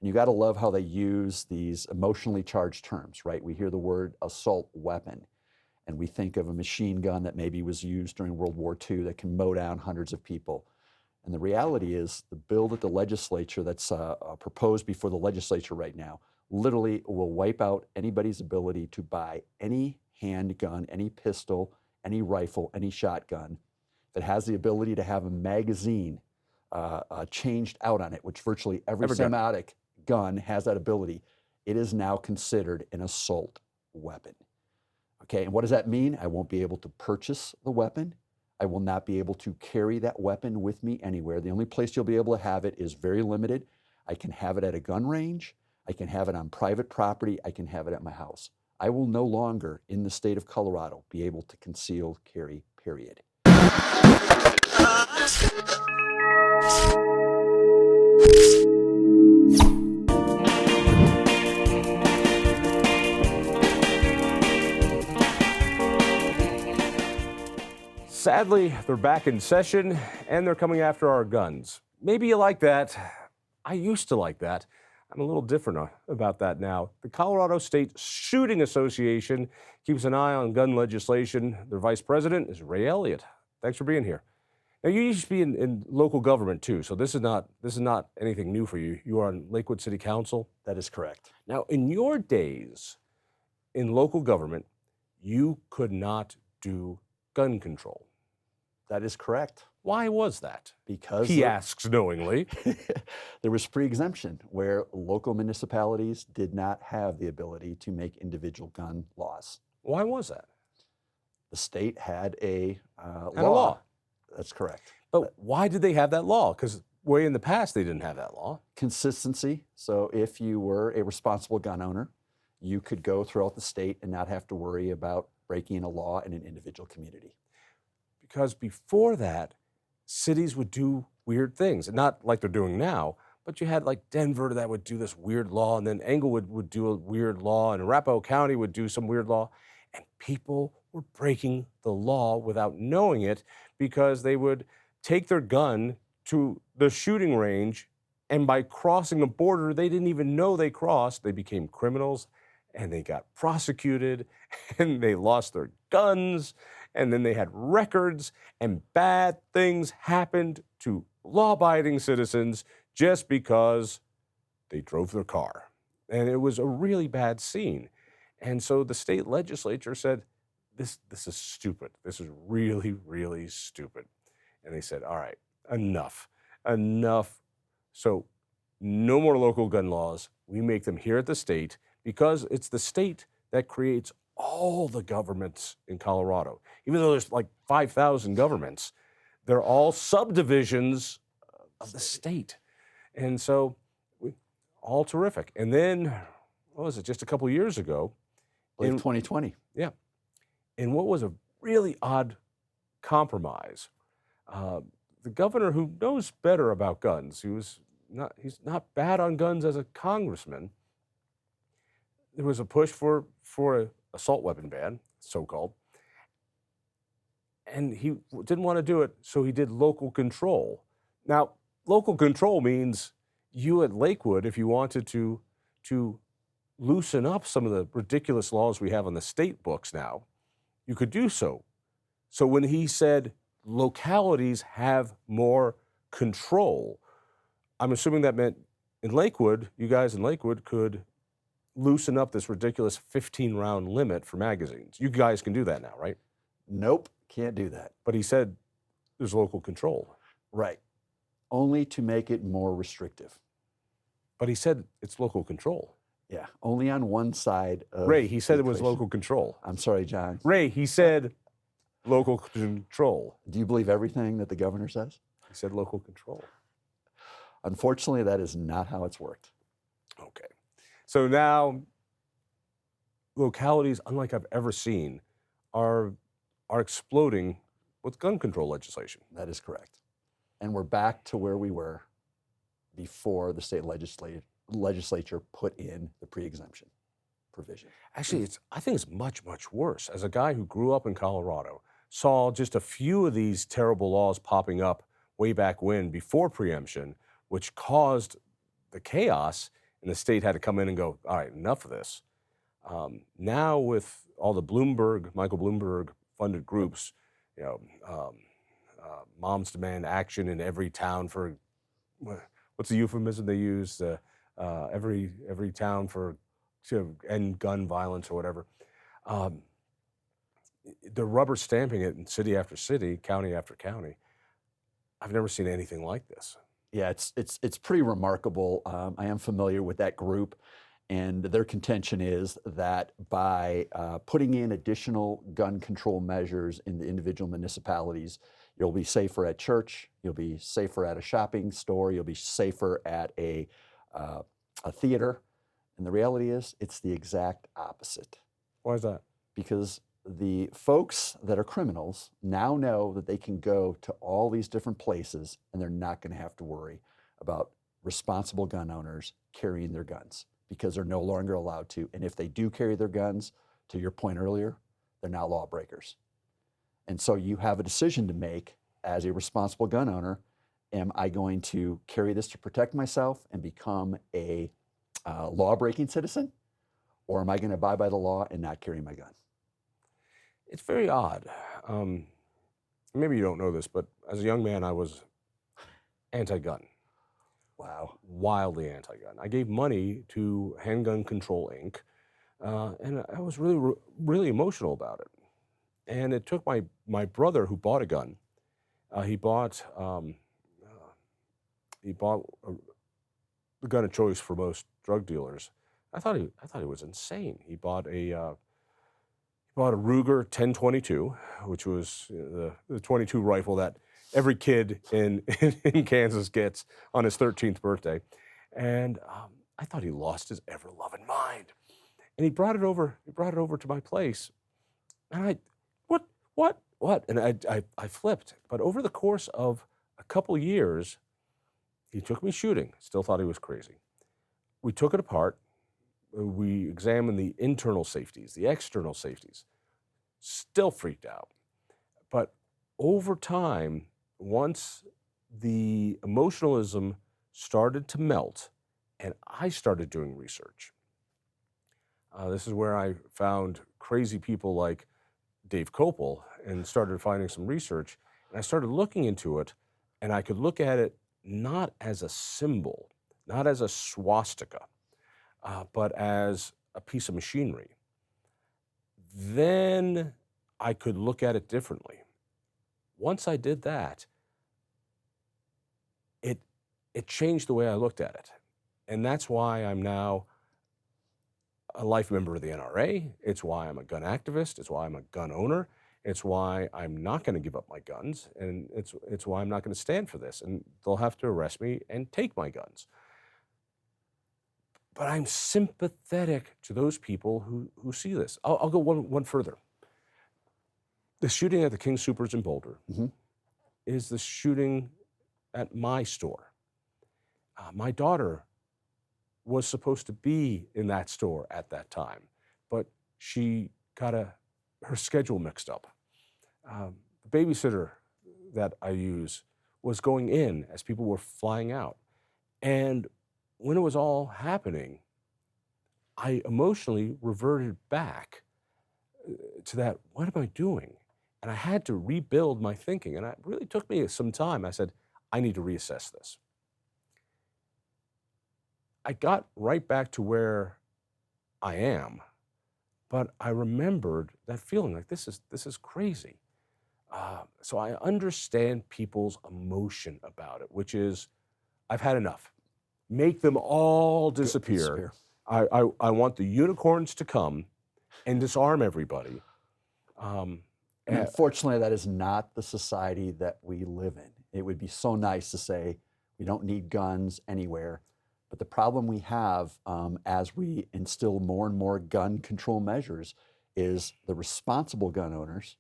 And you got to love how they use these emotionally charged terms, right? We hear the word assault weapon, and we think of a machine gun that maybe was used during World War II that can mow down hundreds of people. And the reality is the bill that the legislature that's proposed before the legislature right now literally will wipe out anybody's ability to buy any handgun, any pistol, any rifle, any shotgun that has the ability to have a magazine changed out on it, which virtually every semi-automatic gun has that ability. It is now considered an assault weapon. Okay, and what does that mean? I won't be able to purchase the weapon. I will not be able to carry that weapon with me anywhere. The only place you'll be able to have it is very limited. I can have it at a gun range. I can have it on private property. I can have it at my house. I will no longer, in the state of Colorado, be able to conceal carry, period. Sadly, they're back in session, and they're coming after our guns. Maybe you like that. I used to like that. I'm a little different about that now. The Colorado State Shooting Association keeps an eye on gun legislation. Their vice president is Ray Elliot. Thanks for being here. Now, you used to be in local government, too, so this is not anything new for you. You are on Lakewood City Council. That is correct. Now, in your days in local government, you could not do gun control. That is correct. Why was that? Because he asks knowingly. There was pre-exemption where local municipalities did not have the ability to make individual gun laws. Why was that? The state had a law. That's correct. But why did they have that law? Because way in the past they didn't have that law. Consistency. So if you were a responsible gun owner, you could go throughout the state and not have to worry about breaking a law in an individual community. Because before that, cities would do weird things. Not like they're doing now, but you had like Denver that would do this weird law, and then Englewood would do a weird law, and Arapahoe County would do some weird law. And people were breaking the law without knowing it because they would take their gun to the shooting range, and by crossing a border they didn't even know they crossed, they became criminals, and they got prosecuted, and they lost their guns, and then they had records, and bad things happened to law-abiding citizens just because they drove their car. And it was a really bad scene. And so the state legislature said, this is stupid. This is really, really stupid. And they said, all right, enough. So no more local gun laws. We make them here at the state because it's the state that creates all the governments in Colorado. Even though there's like 5,000 governments, they're all subdivisions of the state. And so, all terrific. And then, what was it, just a couple years ago? In 2020. Yeah. In what was a really odd compromise, the governor who knows better about guns, he's not bad on guns as a congressman, there was a push for an assault weapon ban, so-called, and he didn't want to do it, so he did local control. Now, local control means you at Lakewood, if you wanted to loosen up some of the ridiculous laws we have on the state books now, you could do so. So when he said localities have more control, I'm assuming that meant in Lakewood, you guys in Lakewood could loosen up this ridiculous 15-round limit for magazines. You guys can do that now, right? Nope, can't do that. But he said there's local control. Right. Only to make it more restrictive. But he said it's local control. Yeah, only on one side of Ray, he said the it was equation. local control. I'm sorry, John. Ray, he said local control. Do you believe everything that the governor says? He said local control. Unfortunately, that is not how it's worked. Okay. So now, localities, unlike I've ever seen, are exploding with gun control legislation. That is correct. And we're back to where we were before the state legislature put in the pre-exemption provision. Actually, I think it's much, much worse. As a guy who grew up in Colorado, saw just a few of these terrible laws popping up way back when, before preemption, which caused the chaos and the state had to come in and go, all right, enough of this. Now with all the Michael Bloomberg funded groups, you know, Moms Demand Action in every town for, what's the euphemism they use? Every town to end gun violence or whatever. They're rubber stamping it in city after city, county after county. I've never seen anything like this. Yeah, it's pretty remarkable. I am familiar with that group, and their contention is that by putting in additional gun control measures in the individual municipalities, you'll be safer at church, you'll be safer at a shopping store, you'll be safer at a theater. And the reality is, it's the exact opposite. Why is that? Because the folks that are criminals now know that they can go to all these different places and they're not going to have to worry about responsible gun owners carrying their guns because they're no longer allowed to. And if they do carry their guns, to your point earlier, they're now lawbreakers. And so you have a decision to make as a responsible gun owner. Am I going to carry this to protect myself and become a law-breaking citizen? Or am I going to abide by the law and not carry my gun? It's very odd. Maybe you don't know this, but as a young man, I was anti-gun. Wow. Wildly anti-gun. I gave money to Handgun Control, Inc., and I was really, really emotional about it. And it took my brother, who bought a gun. He bought the gun of choice for most drug dealers. I thought he was insane. He bought a Ruger 1022, which was the 22 rifle that every kid in Kansas gets on his 13th birthday. And I thought he lost his ever-loving mind. And he brought it over to my place. And what? And I flipped. But over the course of a couple years, he took me shooting. Still thought he was crazy. We took it apart. We examined the internal safeties, the external safeties. Still freaked out. But over time, once the emotionalism started to melt and I started doing research, this is where I found crazy people like Dave Kopel and started finding some research. And I started looking into it, and I could look at it not as a symbol, not as a swastika, but as a piece of machinery. Then I could look at it differently. Once I did that, it changed the way I looked at it. And that's why I'm now a life member of the NRA. It's why I'm a gun activist. It's why I'm a gun owner. It's why I'm not going to give up my guns. And it's why I'm not going to stand for this. And they'll have to arrest me and take my guns. But I'm sympathetic to those people who see this. I'll go one further. The shooting at the King Soopers in Boulder is the shooting at my store. My daughter was supposed to be in that store at that time, but she got her schedule mixed up. The babysitter that I use was going in as people were flying out. And when it was all happening, I emotionally reverted back to that, what am I doing? And I had to rebuild my thinking. And it really took me some time. I said, I need to reassess this. I got right back to where I am, but I remembered that feeling like this is crazy. So I understand people's emotion about it, which is, I've had enough. Make them all disappear. I want the unicorns to come and disarm everybody. Unfortunately, that is not the society that we live in. It would be so nice to say we don't need guns anywhere. But the problem we have as we instill more and more gun control measures is the responsible gun owners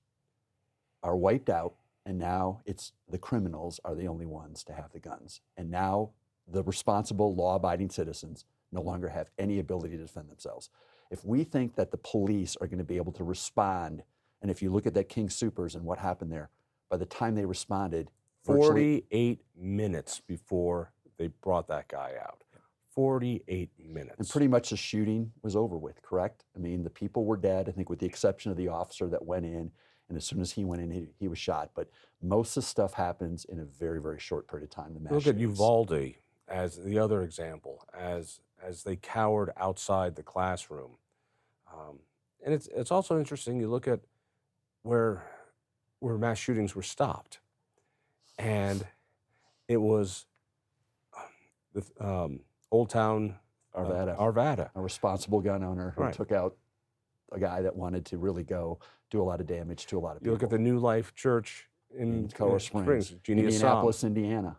are wiped out, and now it's the criminals are the only ones to have the guns. And now the responsible, law-abiding citizens no longer have any ability to defend themselves. If we think that the police are going to be able to respond, and if you look at that King Soopers and what happened there, by the time they responded, 48 minutes before they brought that guy out. 48 minutes. And pretty much the shooting was over with, correct? I mean, the people were dead, I think with the exception of the officer that went in, and as soon as he went in, he was shot. But most of the stuff happens in a very, very short period of time, the mass Look at shootings. Uvalde as the other example, as they cowered outside the classroom. And it's also interesting, you look at where mass shootings were stopped. And it was the Old Town Arvada. A responsible gun owner who Right. took out a guy that wanted to really go do a lot of damage to a lot of people. You look at the New Life Church in Colorado Springs, Genius Indianapolis, Psalm. Indiana,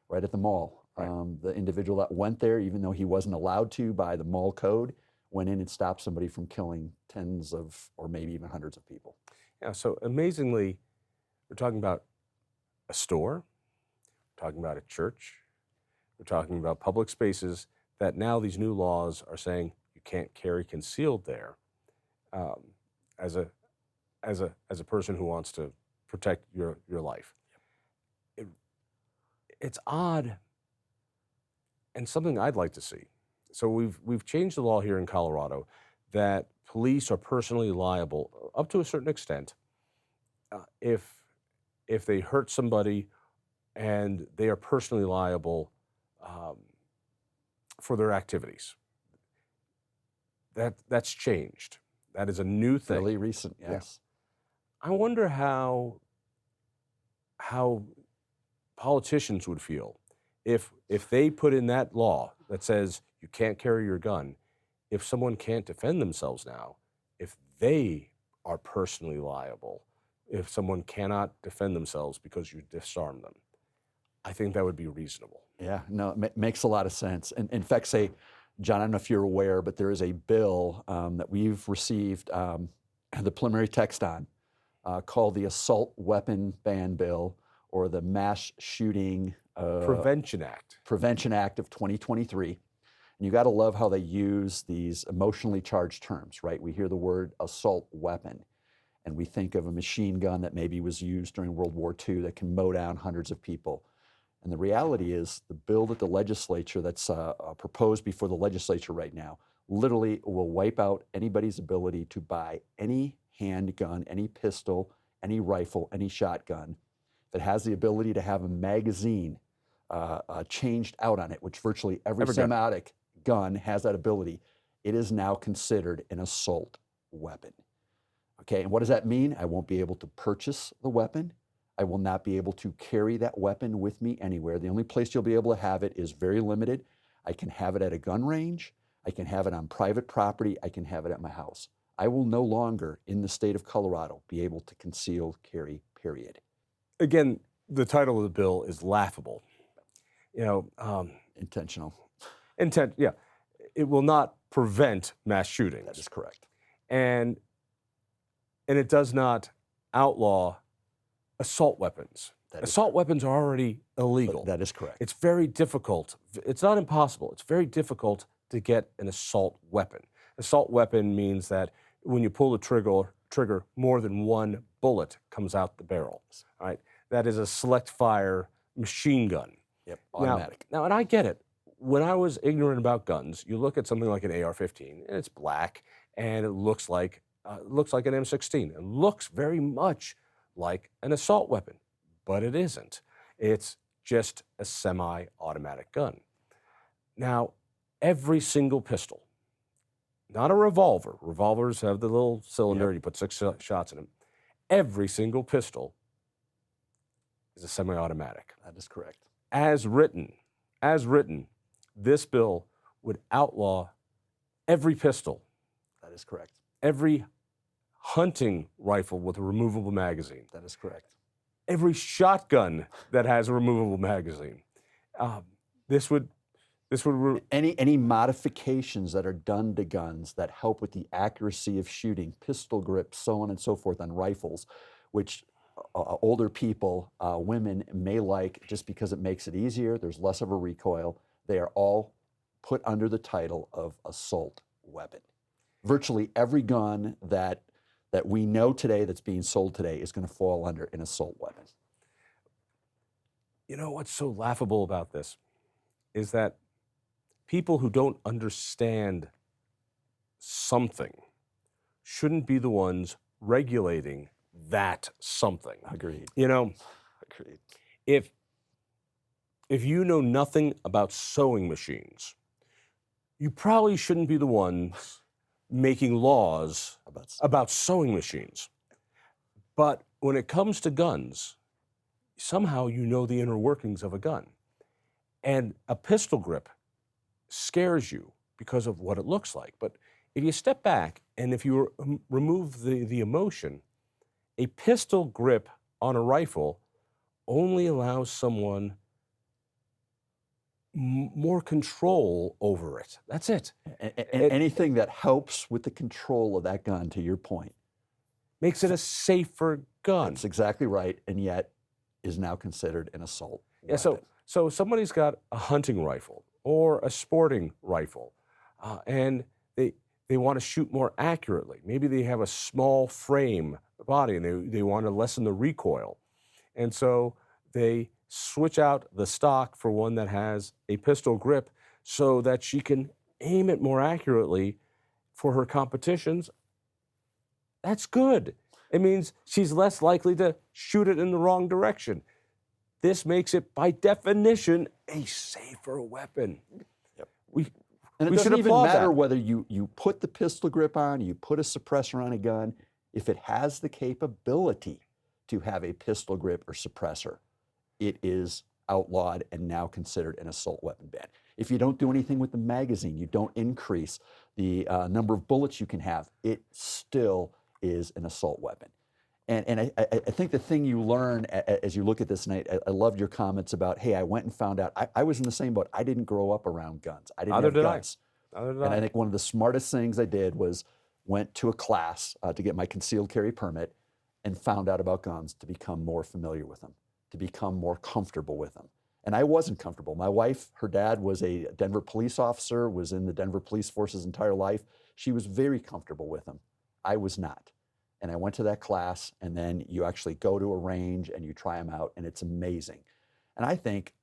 right at the mall. Right. The individual that went there, even though he wasn't allowed to by the mall code, went in and stopped somebody from killing tens of, or maybe even hundreds of people. Yeah, so amazingly, we're talking about a store, we're talking about a church, we're talking about public spaces that now these new laws are saying you can't carry concealed there. As a person who wants to protect your life. It's odd, and something I'd like to see. So we've changed the law here in Colorado that police are personally liable up to a certain extent if they hurt somebody, and they are personally liable for their activities. That's changed. That is a new thing. Fairly recent, yes. I wonder how politicians would feel if they put in that law that says you can't carry your gun, if someone can't defend themselves now, if they are personally liable, if someone cannot defend themselves because you disarm them. I think that would be reasonable. Yeah, no, it makes a lot of sense. And in fact, John, I don't know if you're aware, but there is a bill that we've received the preliminary text on called the Assault Weapon Ban Bill, or the Mass Shooting Prevention Act of 2023. And you got to love how they use these emotionally charged terms, right? We hear the word assault weapon, and we think of a machine gun that maybe was used during World War II that can mow down hundreds of people. And the reality is the bill that the legislature that's proposed before the legislature right now literally will wipe out anybody's ability to buy any handgun, any pistol, any rifle, any shotgun that has the ability to have a magazine changed out on it, which virtually every semi-automatic gun has that ability. It is now considered an assault weapon. Okay, and what does that mean? I won't be able to purchase the weapon. I will not be able to carry that weapon with me anywhere. The only place you'll be able to have it is very limited. I can have it at a gun range. I can have it on private property. I can have it at my house. I will no longer, in the state of Colorado, be able to conceal carry, period. Again, the title of the bill is laughable. Intentional. Intent, yeah. It will not prevent mass shootings. That is correct. And it does not outlaw assault weapons. Assault weapons are already illegal. That is correct. It's very difficult. It's not impossible. It's very difficult to get an assault weapon. Assault weapon means that when you pull the trigger, more than one bullet comes out the barrel. All right? That is a select fire machine gun. Yep, automatic. Now, and I get it. When I was ignorant about guns, you look at something like an AR-15, and it's black, and it looks like an M16. It looks very much like an assault weapon, but it isn't. It's just a semi-automatic gun. Now, every single pistol, not a revolver. Revolvers have the little cylinder, you put 6 shots in them. Every single pistol is a semi-automatic. That is correct. As written, this bill would outlaw every pistol. That is correct. Every hunting rifle with a removable magazine. That is correct. Every shotgun that has a removable magazine. Any modifications that are done to guns that help with the accuracy of shooting, pistol grips, so on and so forth on rifles, which older people, women may like just because it makes it easier, there's less of a recoil. They are all put under the title of assault weapon. Virtually every gun that we know today that's being sold today is going to fall under an assault weapon. You know what's so laughable about this is that people who don't understand something shouldn't be the ones regulating that something. Agreed. You know, Agreed. if you know nothing about sewing machines, you probably shouldn't be the ones making laws about sewing machines. But when it comes to guns, somehow you know the inner workings of a gun. And a pistol grip scares you because of what it looks like. But if you step back and if you remove the emotion, a pistol grip on a rifle only allows someone more control over it. That's it. Anything that helps with the control of that gun, to your point, makes it a safer gun. That's exactly right, and yet is now considered an assault Yeah, weapon. so somebody's got a hunting rifle or a sporting rifle, and they want to shoot more accurately. Maybe they have a small frame body and they want to lessen the recoil. And so they switch out the stock for one that has a pistol grip so that she can aim it more accurately for her competitions. That's good. It means she's less likely to shoot it in the wrong direction. This makes it, by definition, a safer weapon. Yep. We And it should doesn't even applaud matter that. whether you put the pistol grip on, you put a suppressor on a gun, if it has the capability to have a pistol grip or suppressor, it is outlawed and now considered an assault weapon ban. If you don't do anything with the magazine, you don't increase the number of bullets you can have, it still is an assault weapon. And I think the thing you learn as you look at this, and I loved your comments about, hey, I went and found out. I was in the same boat. I didn't grow up around guns. I didn't have guns. Neither did And I. I think one of the smartest things I did was went to a class to get my concealed carry permit and found out about guns to become more familiar with them, to become more comfortable with them. And I wasn't comfortable. My wife, her dad was a Denver police officer, was in the Denver police force his entire life. She was very comfortable with them. I was not. And I went to that class, and then you actually go to a range and you try them out, and it's amazing. And I think,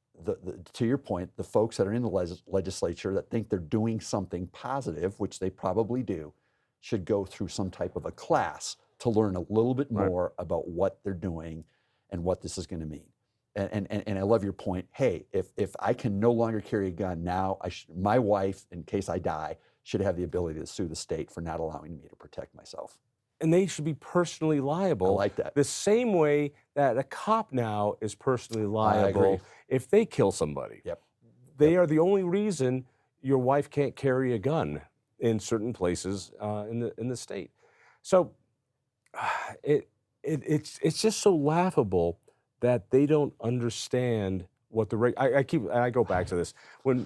to your point, the folks that are in the legislature that think they're doing something positive, which they probably do, should go through some type of a class to learn a little bit more about what they're doing and what this is going to mean. And I love your point. Hey, if I can no longer carry a gun now, my wife, in case I die, should have the ability to sue the state for not allowing me to protect myself. And they should be personally liable. I like that. The same way that a cop now is personally liable if they kill somebody. Yep. They are the only reason your wife can't carry a gun in certain places in the state. So it's just so laughable that they don't understand what the I go back to this when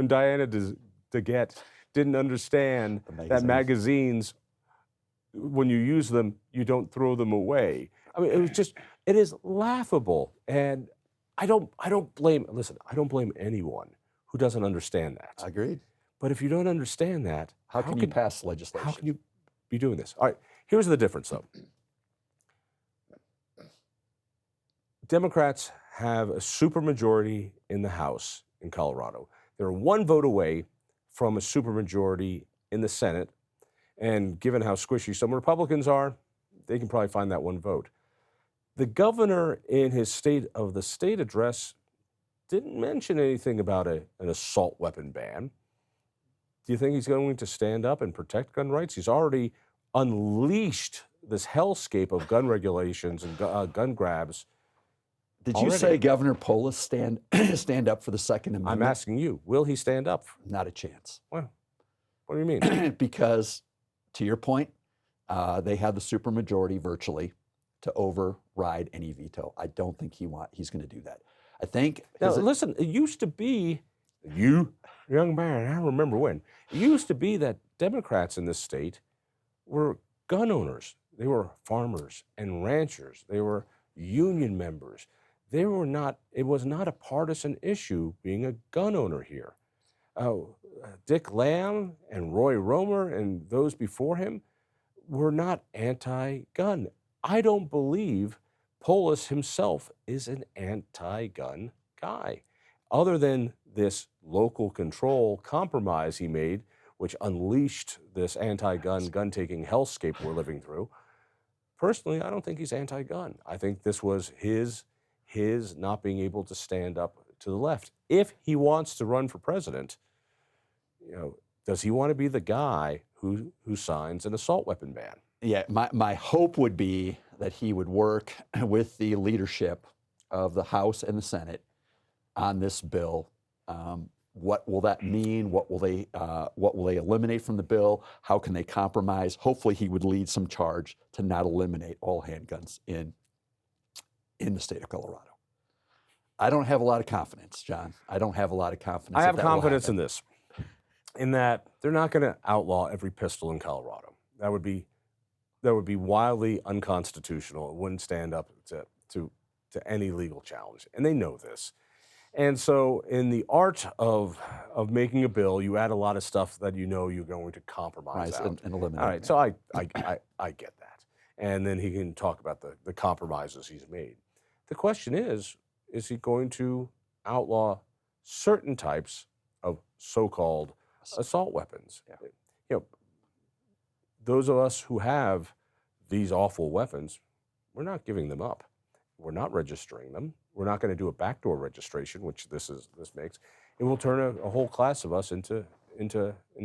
Diana DeGette didn't understand that magazines, when you use them, you don't throw them away. I mean, it is laughable. And I don't blame anyone who doesn't understand that. Agreed. But if you don't understand that, how can you pass legislation? How can you be doing this? All right, here's the difference, though. Democrats have a supermajority in the House in Colorado. They're one vote away from a supermajority in the Senate, and given how squishy some Republicans are, they can probably find that one vote. The governor, in his State of the State address, didn't mention anything about an assault weapon ban. Do you think he's going to stand up and protect gun rights? He's already unleashed this hellscape of gun regulations and gun grabs. Did you say Governor Polis stand up for the Second Amendment? I'm asking you, will he stand up? Not a chance. Well, what do you mean? Because, to your point, they have the supermajority virtually to override any veto. I don't think he's going to do that. I think. Now, listen, it used to be, you, young man, I don't remember when, it used to be that Democrats in this state were gun owners. They were farmers and ranchers. They were union members. It was not a partisan issue being a gun owner here. Dick Lamb and Roy Romer and those before him were not anti-gun. I don't believe Polis himself is an anti-gun guy. other than this local control compromise he made, which unleashed this anti-gun, gun-taking hellscape we're living through. Personally, I don't think he's anti-gun. I think this was his not being able to stand up to the left. If he wants to run for president, does he want to be the guy who signs an assault weapon ban? Yeah, my hope would be that he would work with the leadership of the House and the Senate on this bill. What will that mean? What will they eliminate from the bill? How can they compromise? Hopefully, he would lead some charge to not eliminate all handguns in the state of Colorado. I don't have a lot of confidence, John. I don't have a lot of confidence. I have confidence in this, in that they're not going to outlaw every pistol in Colorado. That would be wildly unconstitutional. It wouldn't stand up to any legal challenge, and they know this. And so in the art of making a bill, you add a lot of stuff that you're going to compromise out. And eliminate. All right, so I get that. And then he can talk about the compromises he's made. The question is he going to outlaw certain types of so-called assault weapons? Yeah. Those of us who have these awful weapons, we're not giving them up. We're not registering them. We're not going to do a backdoor registration, which this makes. It will turn a whole class of us into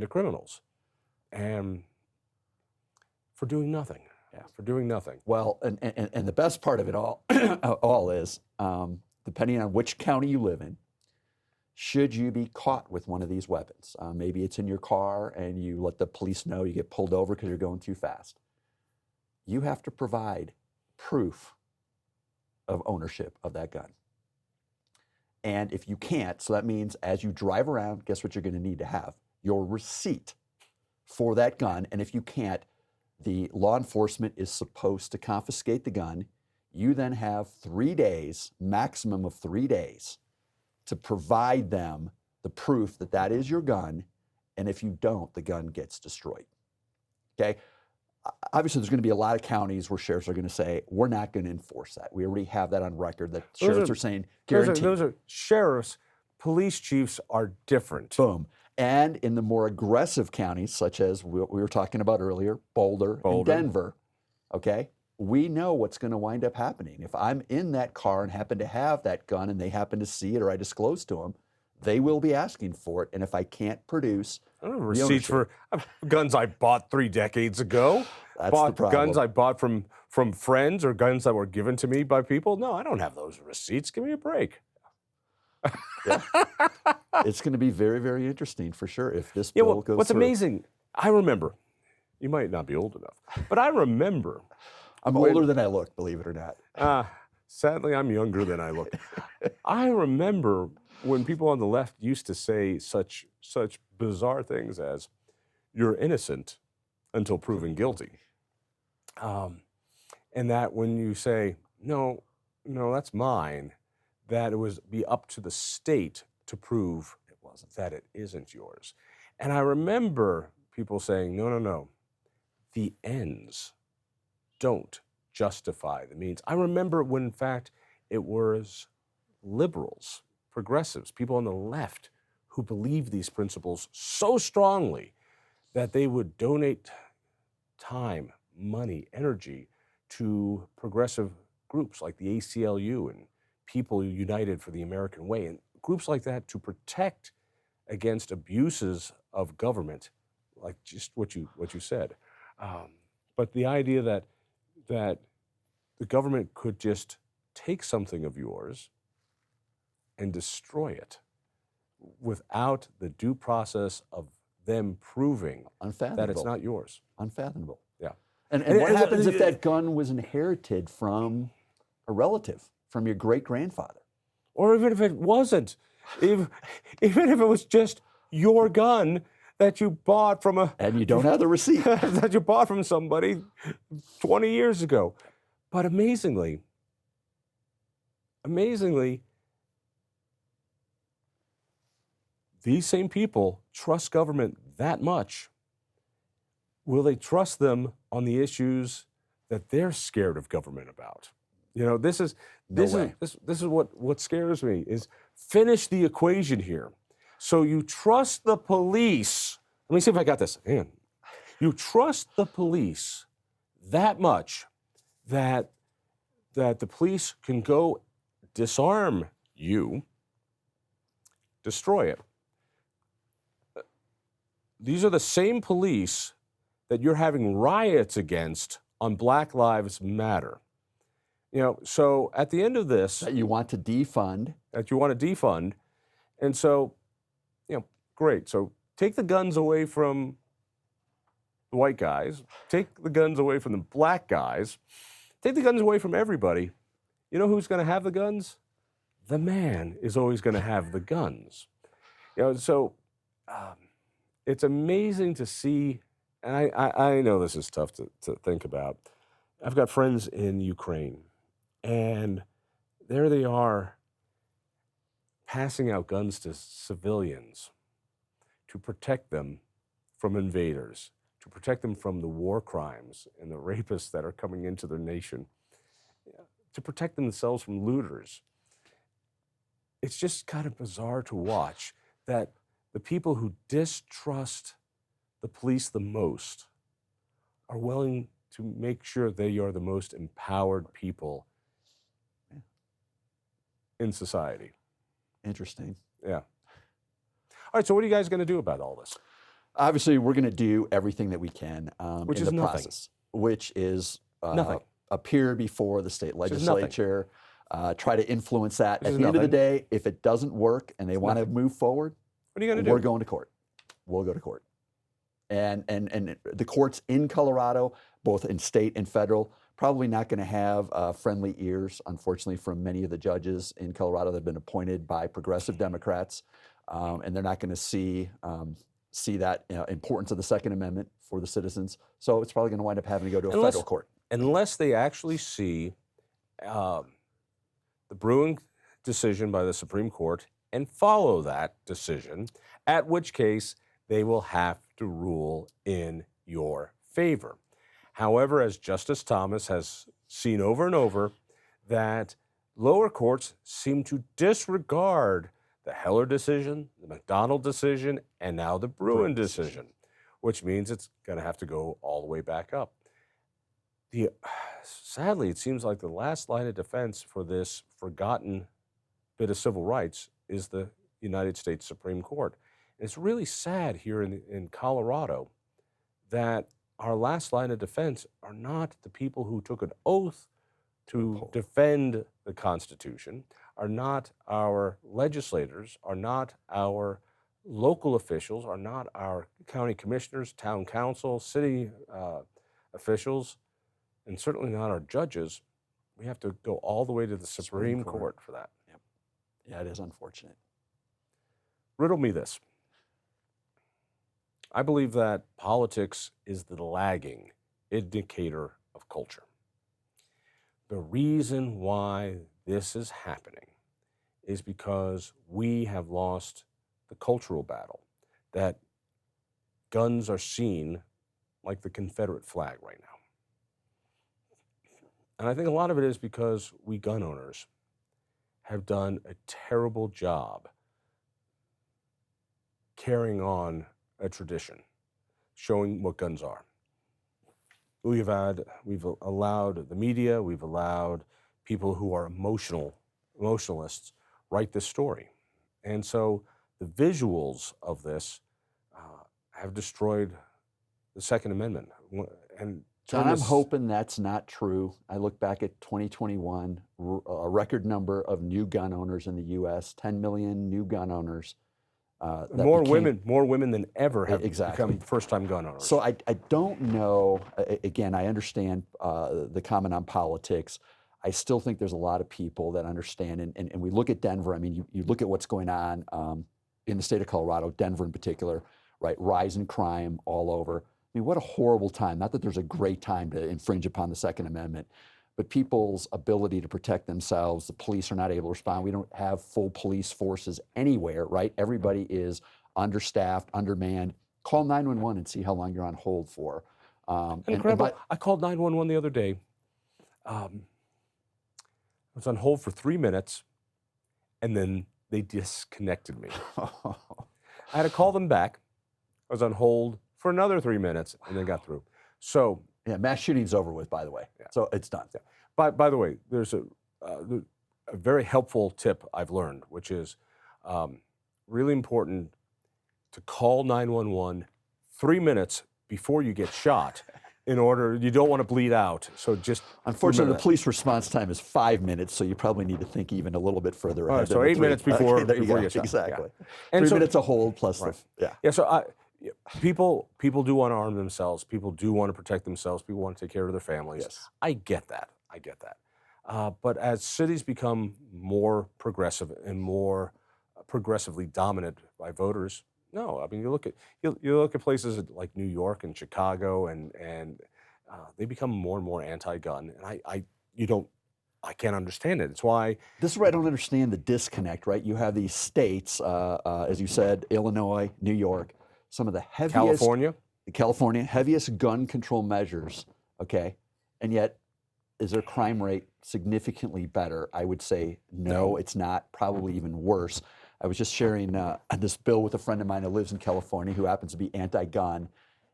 criminals, and for doing nothing. Yeah. For doing nothing. Well, and the best part of it all is, depending on which county you live in, should you be caught with one of these weapons, maybe it's in your car and you let the police know, you get pulled over because you're going too fast. You have to provide proof of ownership of that gun. And if you can't, so that means as you drive around, guess what you're going to need to have? Your receipt for that gun. And if you can't, the law enforcement is supposed to confiscate the gun. You then have 3 days, maximum of 3 days, to provide them the proof that that is your gun. And if you don't, the gun gets destroyed. Okay? Obviously, there's going to be a lot of counties where sheriffs are going to say, we're not going to enforce that. We already have that on record that sheriffs are saying, guaranteed. Those are sheriffs. Police chiefs are different. Boom. And in the more aggressive counties, such as we were talking about earlier, Boulder. And Denver, okay, we know what's going to wind up happening. If I'm in that car and happen to have that gun and they happen to see it or I disclose to them, they will be asking for it. And if I can't produce I don't have receipts for guns I bought 3 decades ago. That's the problem. Guns I bought from friends or guns that were given to me by people. No, I don't have those receipts. Give me a break. Yeah. It's going to be very, very interesting for sure if this bill goes what's through. amazing, I remember, you might not be old enough, but I remember. I'm older than I look, believe it or not. Sadly, I'm younger than I look. I remember when people on the left used to say such bizarre things as, you're innocent until proven guilty. And that when you say, no, that's mine, that it would be up to the state to prove that it isn't yours. And I remember people saying, no, the ends don't justify the means. I remember when, in fact, it was liberals, progressives, people on the left who believed these principles so strongly that they would donate time, money, energy to progressive groups like the ACLU and People United for the American Way, and groups like that to protect against abuses of government, like just what you said. But the idea that the government could just take something of yours and destroy it without the due process of them proving that it's not yours. Unfathomable. Yeah. And what happens if that gun was inherited from a relative, from your great-grandfather? Or even if it wasn't, even if it was just your gun that you bought from and you don't have the receipt. that you bought from somebody 20 years ago. But amazingly, these same people trust government that much. Will they trust them on the issues that they're scared of government about? This is what scares me is finish the equation here. So you trust the police. Let me see if I got this. Hang on. You trust the police that much that the police can go disarm you, destroy it. These are the same police that you're having riots against on Black Lives Matter. So at the end of this, That you want to defund. And so, great. So take the guns away from the white guys, take the guns away from the black guys, take the guns away from everybody. You know who's going to have the guns? The man is always going to have the guns. So it's amazing to see, and I know this is tough to think about. I've got friends in Ukraine, and there they are passing out guns to civilians to protect them from invaders, to protect them from the war crimes and the rapists that are coming into their nation, to protect themselves from looters. It's just kind of bizarre to watch that the people who distrust the police the most are willing to make sure they are the most empowered people in society. Interesting. Yeah. All right, so what are you guys going to do about all this? Obviously, we're going to do everything that we can Which in is the nothing. process, which is Nothing. appear before the state Which is nothing. legislature, try to influence that. Which At is the end of the nothing. day, if it doesn't work and they want to move forward, What are you going to we're do? going to court. We'll go to court. And the courts in Colorado, both in state and federal, probably not going to have friendly ears, unfortunately, from many of the judges in Colorado that have been appointed by progressive Democrats, and they're not going to see that importance of the Second Amendment for the citizens. So it's probably going to wind up having to go to a federal court. Unless they actually see the brewing decision by the Supreme Court and follow that decision, at which case they will have to rule in your favor. However, as Justice Thomas has seen over and over, that lower courts seem to disregard the Heller decision, the McDonald decision, and now the Bruin decision, which means it's going to have to go all the way back up. Sadly, it seems like the last line of defense for this forgotten bit of civil rights is the United States Supreme Court. And it's really sad here in Colorado that our last line of defense are not the people who took an oath to defend the Constitution, are not our legislators, are not our local officials, are not our county commissioners, town council, city officials, and certainly not our judges. We have to go all the way to the Supreme Court for that. Yep. Yeah, it is unfortunate. Riddle me this. I believe that politics is the lagging indicator of culture. The reason why this is happening is because we have lost the cultural battle, that guns are seen like the Confederate flag right now. And I think a lot of it is because we gun owners have done a terrible job carrying on a tradition, showing what guns are. We've allowed the media, we've allowed people who are emotionalists write this story. And so the visuals of this have destroyed the Second Amendment. And John, I'm hoping that's not true. I look back at 2021, a record number of new gun owners in the U.S., 10 million new gun owners. More women than ever have become first-time gun owners. So I don't know. Again, I understand the comment on politics. I still think there's a lot of people that understand, and we look at Denver. I mean, you look at what's going on in the state of Colorado, Denver in particular, right? Rise in crime all over. I mean, what a horrible time. Not that there's a great time to infringe upon the Second Amendment, but people's ability to protect themselves, the police are not able to respond. We don't have full police forces anywhere, right? Everybody is understaffed, undermanned. Call 911 and see how long you're on hold for. Incredible. I called 911 the other day. I was on hold for 3 minutes, and then they disconnected me. I had to call them back. I was on hold for another 3 minutes and then got through. So, Yeah, mass shooting's over with, by the way. Yeah. So it's done. by the way, there's a very helpful tip I've learned, which is really important to call 911 3 minutes before you get shot. In order, you don't want to bleed out. So just Unfortunately, remember the police response time is 5 minutes, so you probably need to think even a little bit further All ahead. right, so than the 8 minutes before, Okay, there you before go. you get shot. Exactly. Yeah. And 3 so, minutes a hold plus right. yeah. Yeah, so people do want to arm themselves. People do want to protect themselves. People want to take care of their families. Yes. I get that. But as cities become more progressive and more progressively dominant by voters, no. I mean, you look at places like New York and Chicago, and they become more and more anti-gun, and I can't understand it. It's why This is where I don't understand the disconnect, right? You have these states, as you said, Illinois, New York, some of the heaviest California. heaviest gun control measures, okay? And yet, is their crime rate significantly better? I would say no, it's not, probably even worse. I was just sharing this bill with a friend of mine who lives in California who happens to be anti-gun,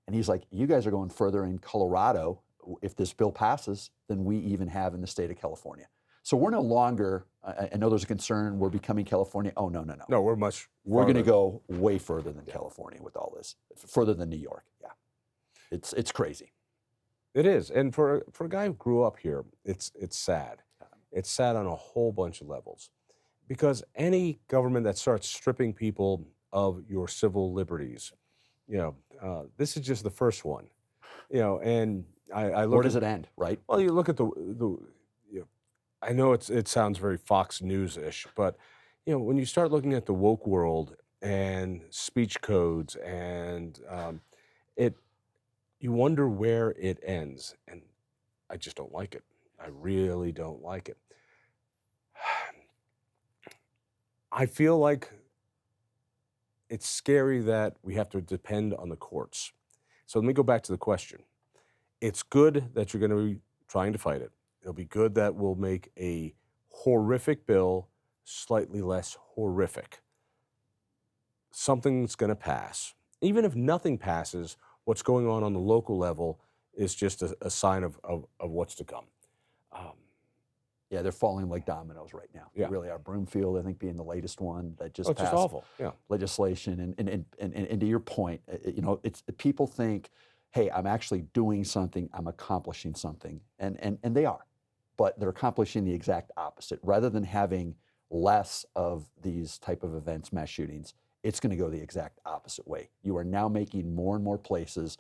and he's like, you guys are going further in Colorado, if this bill passes, than we even have in the state of California. So we're no longer, I know there's a concern, we're becoming California. Oh, no. No, we're much We're going to farther. go way further than California with all this, further than New York. Yeah, it's crazy. It is, and for a guy who grew up here, it's sad. It's sad on a whole bunch of levels, because any government that starts stripping people of your civil liberties, this is just the first one, And I look. Where does it end, right? Well, you look at the I know it sounds very Fox News-ish, but when you start looking at the woke world and speech codes and you wonder where it ends, and I just don't like it. I really don't like it. I feel like it's scary that we have to depend on the courts. So let me go back to the question. It's good that you're going to be trying to fight it. It'll be good that we'll make a horrific bill slightly less horrific. Something's going to pass. Even if nothing passes, what's going on the local level is just a sign of what's to come. Yeah, they're falling like dominoes right now. Yeah. They really are. Broomfield, I think, being the latest one that just It's passed just awful. Yeah. legislation. And to your point, it's people think, hey, I'm actually doing something, I'm accomplishing something, and they are, but they're accomplishing the exact opposite. Rather than having less of these type of events, mass shootings, it's going to go the exact opposite way. You are now making more and more places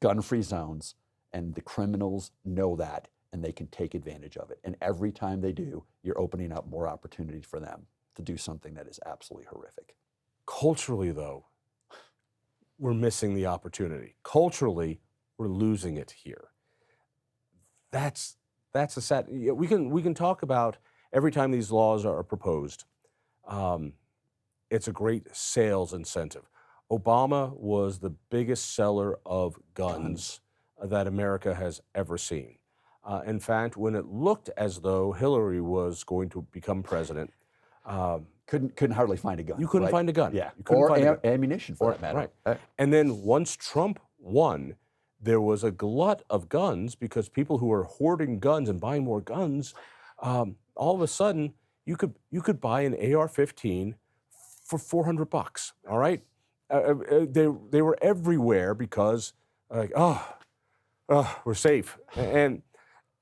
gun-free zones, and the criminals know that, and they can take advantage of it. And every time they do, you're opening up more opportunities for them to do something that is absolutely horrific. Culturally, though, we're missing the opportunity. Culturally, we're losing it here. That's a sad. We can talk about every time these laws are proposed. It's a great sales incentive. Obama was the biggest seller of guns that America has ever seen. In fact, when it looked as though Hillary was going to become president, couldn't hardly find a gun. you couldn't right? find a gun. Yeah, You couldn't or find a gun. ammunition for that matter. Right. And then once Trump won, there was a glut of guns because people who were hoarding guns and buying more guns, all of a sudden you could buy an AR-15 for $400. All right, they were everywhere because we're safe, and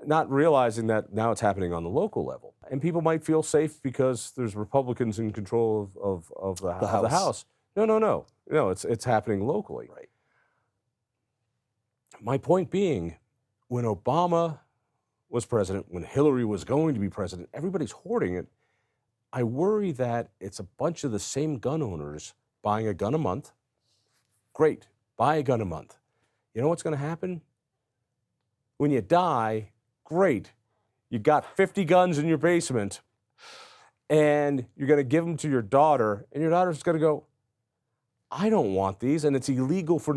not realizing that now it's happening on the local level. And people might feel safe because there's Republicans in control of the House. No, it's happening locally. Right. My point being, when Obama was president, when Hillary was going to be president, everybody's hoarding it. I worry that it's a bunch of the same gun owners buying a gun a month. Great, buy a gun a month. You know what's going to happen? When you die, great, you got 50 guns in your basement, and you're going to give them to your daughter, and your daughter's going to go, I don't want these, and it's illegal for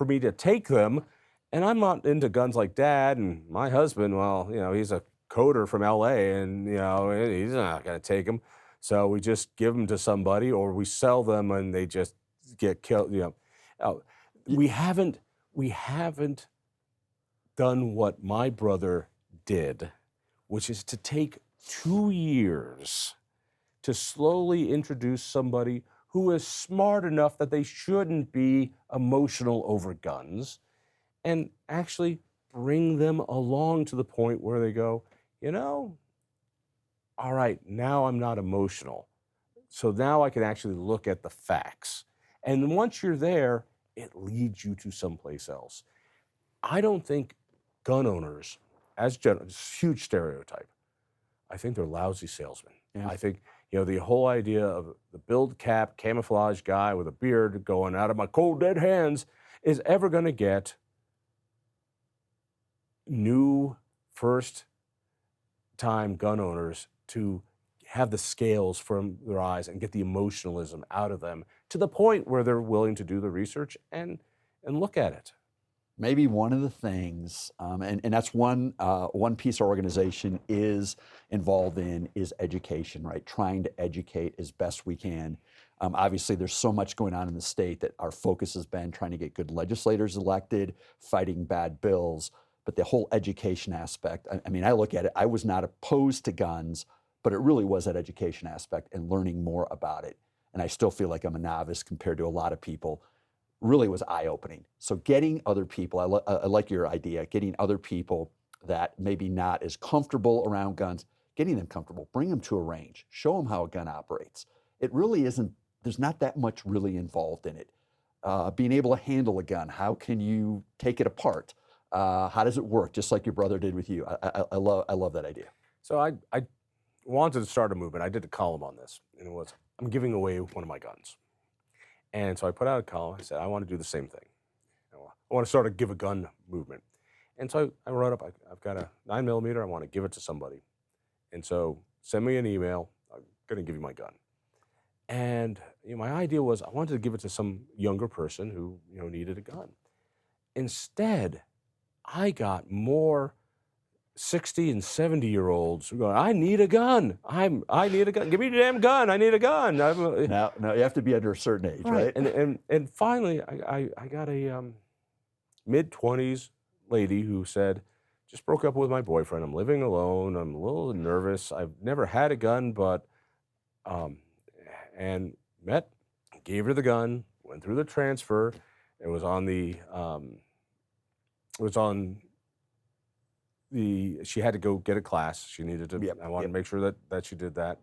me to take them, and I'm not into guns like Dad, and my husband, well, he's a coder from LA, and, he's not going to take them. So we just give them to somebody, or we sell them and they just get killed. We haven't done what my brother did, which is to take 2 years to slowly introduce somebody who is smart enough that they shouldn't be emotional over guns, and actually bring them along to the point where they go, all right, now I'm not emotional. So now I can actually look at the facts. And once you're there, it leads you to someplace else. I don't think gun owners, as general, huge stereotype, I think they're lousy salesmen. Yeah. I think, the whole idea of the build cap, camouflage guy with a beard going out of my cold dead hands is ever going to get new first-time gun owners to have the scales from their eyes and get the emotionalism out of them to the point where they're willing to do the research and look at it. Maybe one of the things, and that's one piece our organization is involved in, is education, right? Trying to educate as best we can. Obviously, there's so much going on in the state that our focus has been trying to get good legislators elected, fighting bad bills, but the whole education aspect, I mean, I look at it, I was not opposed to guns, but it really was that education aspect and learning more about it. And I still feel like I'm a novice compared to a lot of people. Really was eye-opening. So getting other people, I like your idea, getting other people that maybe not as comfortable around guns, getting them comfortable, bring them to a range, show them how a gun operates. It really isn't, there's not that much really involved in it. Being able to handle a gun, how can you take it apart? How does it work? Just like your brother did with you. I love that idea. So I wanted to start a movement. I did a column on this, and it was, I'm giving away one of my guns. And so I put out a column. I said, I want to do the same thing. I want to start a give a gun movement. And so I wrote up, I've got a 9mm. I want to give it to somebody. And so send me an email. I'm going to give you my gun. And my idea was I wanted to give it to some younger person who needed a gun. Instead, I got more 60 and 70-year-olds who go, I need a gun. I need a gun. Give me the damn gun. I need a gun. Now you have to be under a certain age, right? And finally, I got a mid-20s lady who said, just broke up with my boyfriend. I'm living alone. I'm a little nervous. I've never had a gun, but, and met, gave her the gun, went through the transfer. It was on she had to go get a class. She needed to, I wanted to make sure that she did that.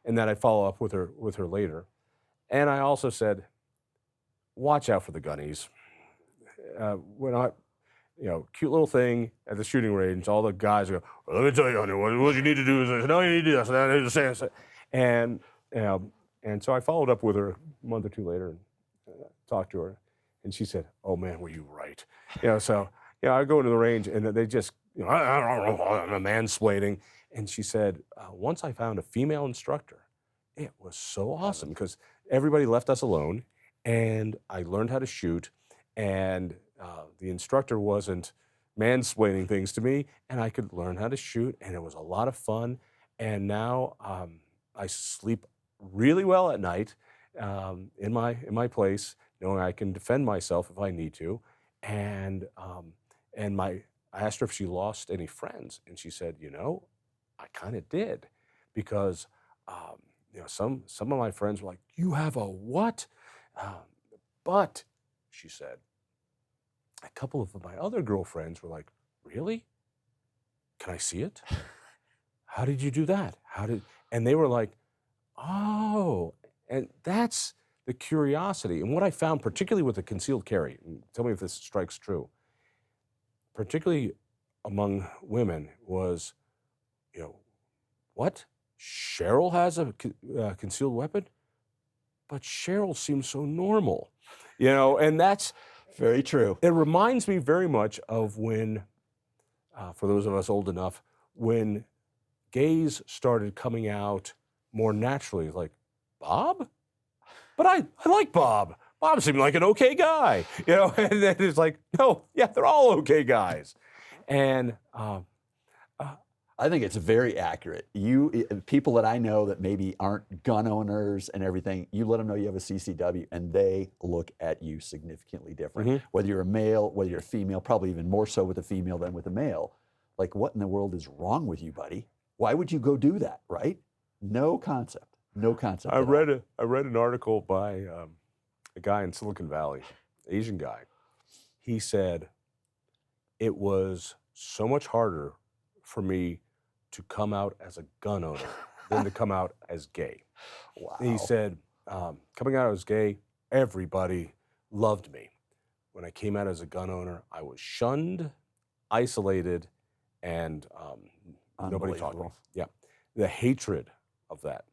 And then I follow up with her later. And I also said, watch out for the gunnies. When cute little thing at the shooting range, all the guys go, well, let me tell you, honey, what you need to do is this. No, you need to do this. And I need to say this. And so I followed up with her a month or two later and talked to her. And she said, oh man, were you right? So I go into the range and they just, I'm mansplaining. And she said, once I found a female instructor, it was so awesome because everybody left us alone and I learned how to shoot and the instructor wasn't mansplaining things to me and I could learn how to shoot and it was a lot of fun. And now I sleep really well at night in my place, knowing I can defend myself if I need to. And I asked her if she lost any friends, and she said, I kind of did, because some of my friends were like, you have a what? But she said, a couple of my other girlfriends were like, really? Can I see it? How did you do that? And they were like, oh, and that's the curiosity. And what I found, particularly with the concealed carry, and tell me if this strikes true, particularly among women, was, what? Cheryl has a concealed weapon? But Cheryl seems so normal, and that's very true. It reminds me very much of when, for those of us old enough, when gays started coming out more naturally, like, Bob? But I like Bob. Bob seemed like an okay guy, and then it's like, no, yeah, they're all okay guys. And I think it's very accurate. People that I know that maybe aren't gun owners and everything, you let them know you have a CCW, and they look at you significantly different. Mhm. Whether you're a male, whether you're a female, probably even more so with a female than with a male. Like, what in the world is wrong with you, buddy? Why would you go do that, right? No concept. No concept. I at all. read an article by a guy in Silicon Valley, Asian guy. He said it was so much harder for me to come out as a gun owner than to come out as gay. Wow. He said, coming out as gay, everybody loved me. When I came out as a gun owner, I was shunned, isolated, and nobody talked to me. Unbelievable. Yeah, the hatred of that.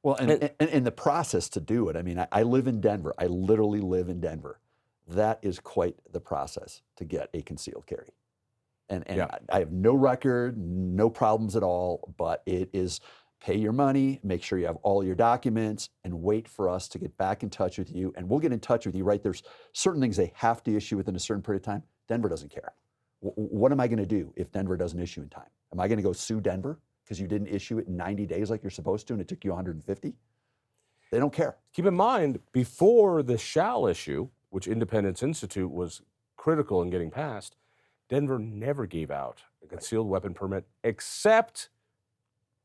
Well, and the process to do it, I mean, I live in Denver. I literally live in Denver. That is quite the process to get a concealed carry. And Yeah. I have no record, no problems at all, but it is pay your money, make sure you have all your documents, and wait for us to get back in touch with you. And we'll get in touch with you, right? There's certain things they have to issue within a certain period of time. Denver doesn't care. What am I going to do if Denver doesn't issue in time? Am I going to go sue Denver because you didn't issue it in 90 days like you're supposed to and it took you 150? They don't care. Keep in mind, before the shall issue, which Independence Institute was critical in getting passed, Denver never gave out a concealed weapon permit except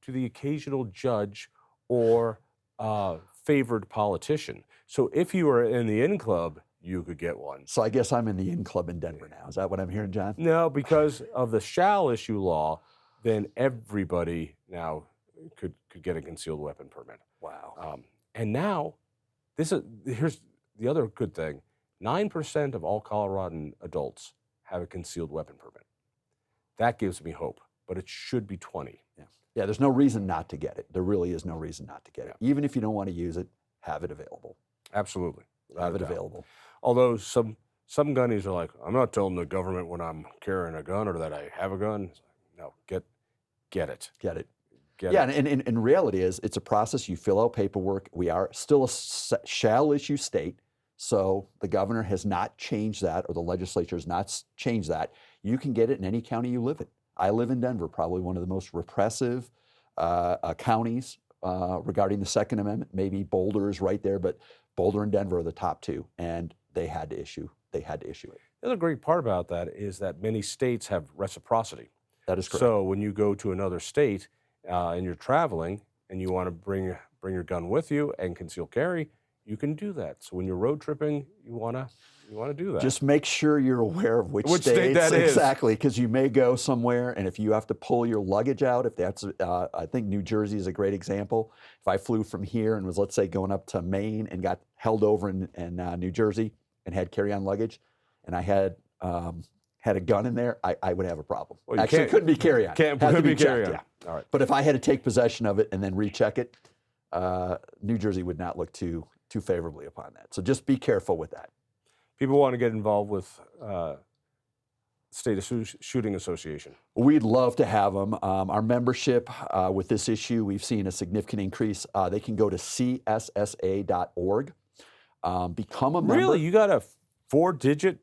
to the occasional judge or favored politician. So if you were in the in club, you could get one. So I guess I'm in the in club in Denver now. Is that what I'm hearing, John? No, because of the shall issue law, then everybody now could get a concealed weapon permit. Wow. And now, here's the other good thing. 9% of all Coloradan adults have a concealed weapon permit. That gives me hope, but it should be 20. Yeah, there's no reason not to get it. There really is no reason not to get it. Even if you don't want to use it, have it available. Absolutely. Have it available. Although some gunnies are like, I'm not telling the government when I'm carrying a gun or that I have a gun. No, get it. Get it. Get Yeah, it. and reality is it's a process. You fill out paperwork. We are still a shall issue state. So the governor has not changed that, or the legislature has not changed that. You can get it in any county you live in. I live in Denver, probably one of the most repressive counties regarding the Second Amendment. Maybe Boulder is right there, but Boulder and Denver are the top two, and they had to issue it. The other great part about that is that many states have reciprocity. That is correct. So when you go to another state and you're traveling and you want to bring your gun with you and conceal carry, you can do that. So when you're road tripping, you want to do that. Just make sure you're aware of which state that is. Exactly, because you may go somewhere, and if you have to pull your luggage out, if that's, I think New Jersey is a great example. If I flew from here and was, let's say, going up to Maine and got held over in New Jersey and had carry-on luggage, and I had a gun in there, I would have a problem. Well, Actually, it couldn't be carry-on. Can't Had to be be carry-on. checked, yeah. All right. But if I had to take possession of it and then recheck it, New Jersey would not look too favorably upon that. So just be careful with that. People want to get involved with State Shooting Association. We'd love to have them. Our membership with this issue, we've seen a significant increase. They can go to cssa.org, become a member. Really? You got a 4-digit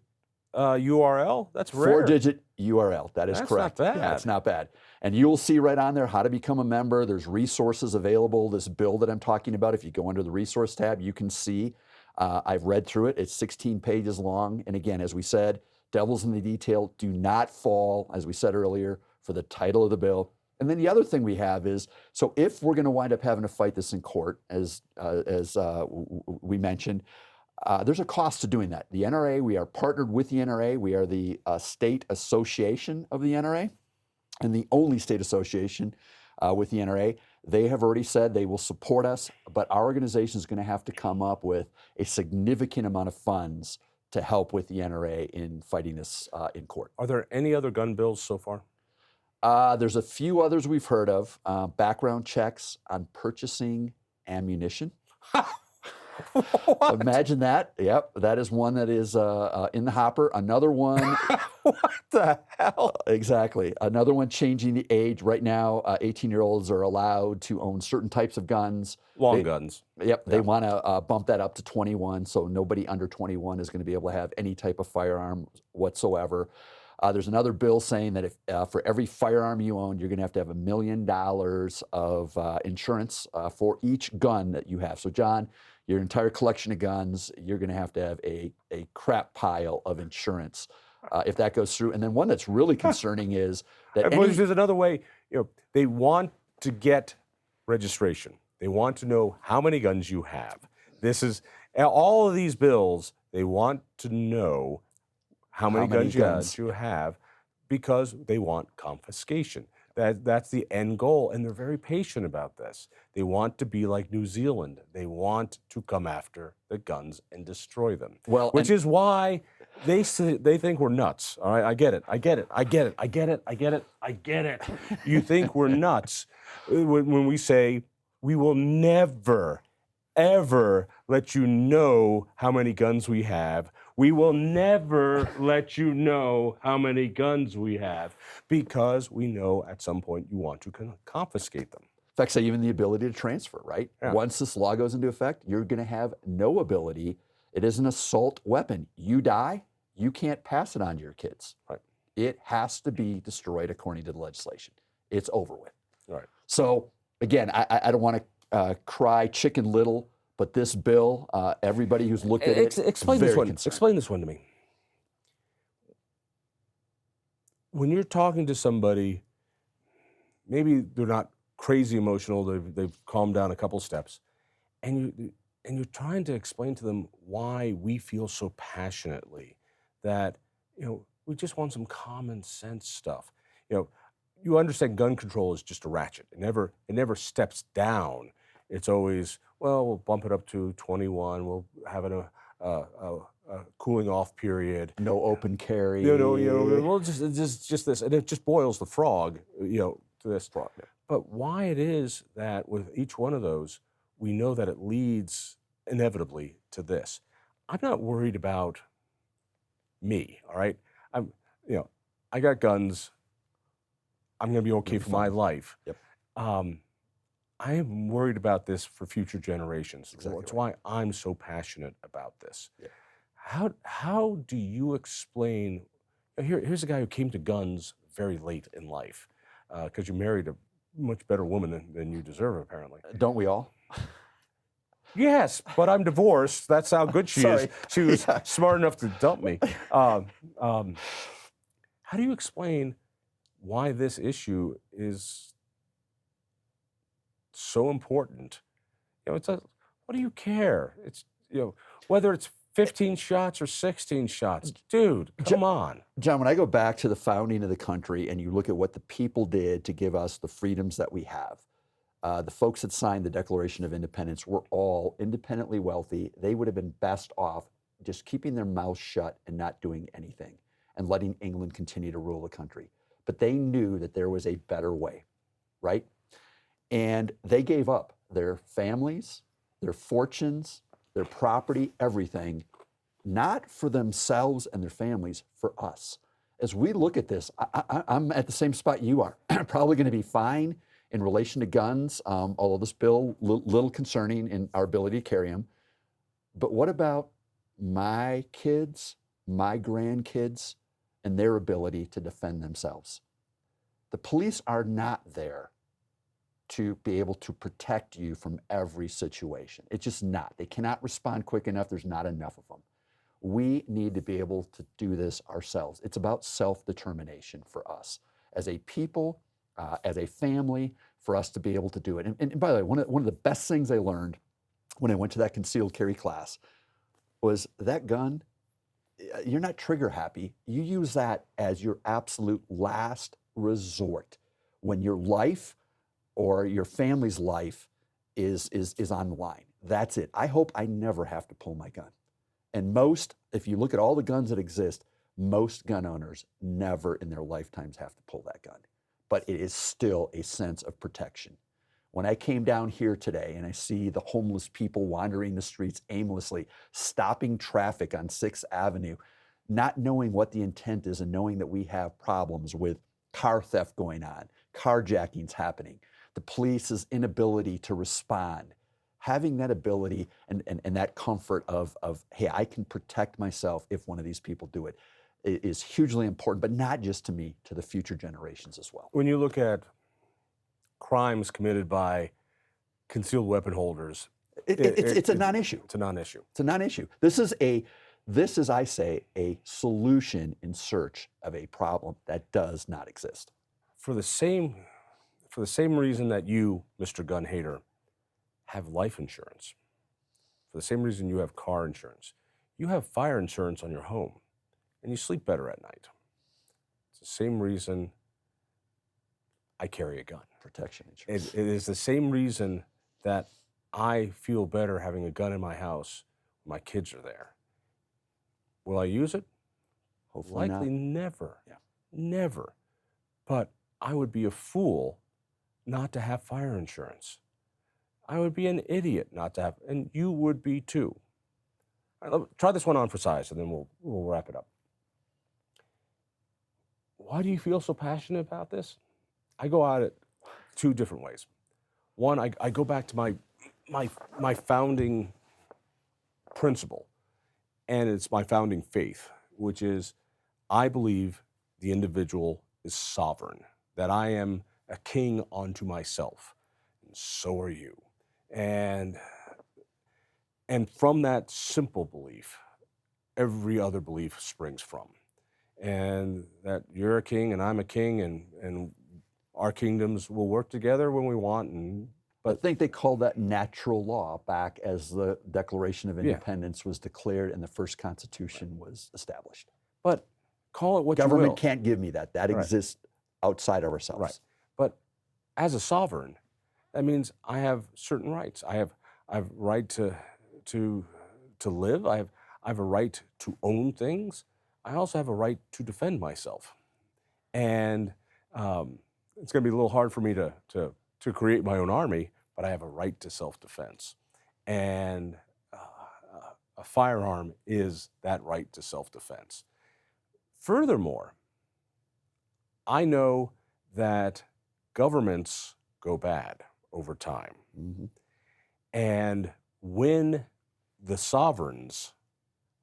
URL? That's rare. 4-digit URL. That is That's correct. not bad. Yeah, it's not bad. And you'll see right on there how to become a member. There's resources available. This bill that I'm talking about, if you go under the resource tab, you can see. I've read through it. It's 16 pages long. And again, as we said, devil's in the detail. Do not fall, as we said earlier, for the title of the bill. And then the other thing we have is, so if we're going to wind up having to fight this in court, as we mentioned, there's a cost to doing that. The NRA, we are partnered with the NRA. We are the state association of the NRA, and the only state association with the NRA. They have already said they will support us, but our organization is going to have to come up with a significant amount of funds to help with the NRA in fighting this in court. Are there any other gun bills so far? There's a few others we've heard of. Background checks on purchasing ammunition. Imagine that. Yep, that is one that is in the hopper. Another one. What the hell? Exactly. Another one changing the age. Right now, 18-year-olds are allowed to own certain types of guns. Long guns. Yep, they want to bump that up to 21, so nobody under 21 is going to be able to have any type of firearm whatsoever. There's another bill saying that if for every firearm you own, you're going to have $1 million of insurance for each gun that you have. So, John, your entire collection of guns, you're going to have a crap pile of insurance if that goes through. And then one that's really concerning is that There's another way. They want to get registration. They want to know how many guns you have. This is all of these bills. They want to know how many guns you have because they want confiscation. That's the end goal, and they're very patient about this. They want to be like New Zealand. They want to come after the guns and destroy them. Well, which is why they think we're nuts. All right, I get it. You think we're nuts when we say we will never, ever let you know how many guns we have. We will never let you know how many guns we have because we know at some point you want to confiscate them. In fact, say even the ability to transfer, right? Yeah. Once this law goes into effect, you're going to have no ability. It is an assault weapon. You die, you can't pass it on to your kids. Right. It has to be destroyed according to the legislation. It's over with. Right. So again, I don't want to cry chicken little, but this bill, everybody who's looked at it, explain very this one. concerned. Explain this one to me. When you're talking to somebody, maybe they're not crazy emotional. They've calmed down a couple steps, and you're trying to explain to them why we feel so passionately that we just want some common sense stuff. You understand gun control is just a ratchet. It never steps down. It's always, well, we'll bump it up to 21. We'll have a cooling off period. No open carry. Well, just this, and it just boils the frog, to this. Frog. But why it is that with each one of those, we know that it leads inevitably to this. I'm not worried about me. All right, I got guns. I'm going to be okay for my life. Yep. I am worried about this for future generations. Exactly That's why I'm so passionate about this. Yeah. How do you explain? Here's a guy who came to guns very late in life because you married a much better woman than you deserve, apparently. Don't we all? Yes, but I'm divorced. That's how good she is. She was smart enough to dump me. How do you explain why this issue is so important? It's what do you care? It's whether it's 15 shots or 16 shots, dude. Come on, John. When I go back to the founding of the country, and you look at what the people did to give us the freedoms that we have, the folks that signed the Declaration of Independence were all independently wealthy. They would have been best off just keeping their mouths shut and not doing anything, and letting England continue to rule the country. But they knew that there was a better way, right? And they gave up their families, their fortunes, their property, everything, not for themselves and their families, for us. As we look at this, I'm at the same spot you are. Probably going to be fine in relation to guns, although this bill, little concerning in our ability to carry them. But what about my kids, my grandkids, and their ability to defend themselves? The police are not there to be able to protect you from every situation. It's just not. They cannot respond quick enough. There's not enough of them. We need to be able to do this ourselves. It's about self-determination for us as a people, as a family, for us to be able to do it. And by the way, one of the best things I learned when I went to that concealed carry class was that gun, you're not trigger happy. You use that as your absolute last resort when your life or your family's life is on the line. That's it. I hope I never have to pull my gun. And most, if you look at all the guns that exist, most gun owners never in their lifetimes have to pull that gun. But it is still a sense of protection. When I came down here today and I see the homeless people wandering the streets aimlessly, stopping traffic on 6th Avenue, not knowing what the intent is and knowing that we have problems with car theft going on, carjackings happening, the police's inability to respond, having that ability and that comfort of, hey, I can protect myself if one of these people do it. is hugely important, but not just to me, to the future generations as well. When you look at crimes committed by concealed weapon holders, It's a non-issue. It's a non-issue. It's a non-issue. This is, I say, a solution in search of a problem that does not exist. For the same reason that you, Mr. Gun Hater, have life insurance, for the same reason you have car insurance, you have fire insurance on your home, and you sleep better at night. It's the same reason I carry a gun. Protection insurance. It is the same reason that I feel better having a gun in my house when my kids are there. Will I use it? Hopefully Likely not. never. Yeah. Never. But I would be a fool not to have fire insurance. I would be an idiot not to have, and you would be too. All right, try this one on for size, and then we'll wrap it up. Why do you feel so passionate about this? I go at it two different ways. One, I go back to my founding principle, and it's my founding faith, which is I believe the individual is sovereign, that I am a king unto myself, and so are you. And from that simple belief, every other belief springs from. And that you're a king and I'm a king, and our kingdoms will work together when we want. I think they called that natural law back as the Declaration of Independence was declared and the first Constitution was established. But call it what you will. Government can't give me that. That Right. exists outside of ourselves. Right. But as a sovereign, that means I have certain rights. I have right to live. I have a right to own things. I also have a right to defend myself. And it's going to be a little hard for me to create my own army, but I have a right to self-defense. And a firearm is that right to self-defense. Furthermore, I know that governments go bad over time. Mm-hmm. And when the sovereigns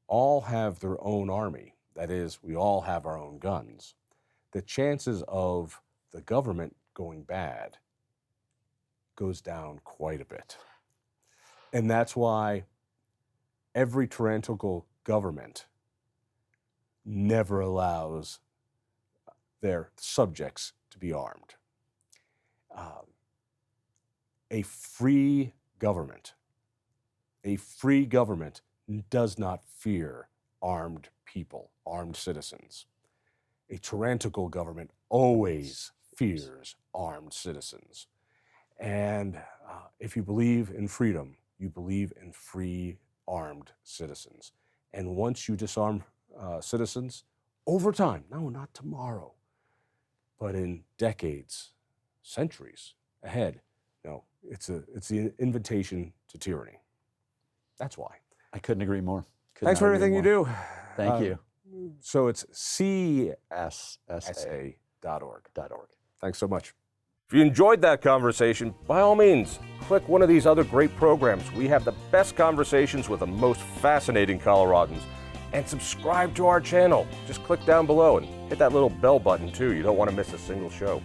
all have their own army, that is, we all have our own guns, the chances of the government going bad goes down quite a bit. And that's why every tyrannical government never allows their subjects to be armed. A free government does not fear armed people, armed citizens. A tyrannical government always fears armed citizens. And if you believe in freedom, you believe in free armed citizens. And once you disarm citizens, over time, no, not tomorrow, but in decades, centuries ahead, no, it's the invitation to tyranny. That's why. I couldn't agree more. Thanks for everything you do. Thank you. So it's SSA.org. Thanks so much. If you enjoyed that conversation, by all means, click one of these other great programs. We have the best conversations with the most fascinating Coloradans. And subscribe to our channel. Just click down below and hit that little bell button too. You don't want to miss a single show.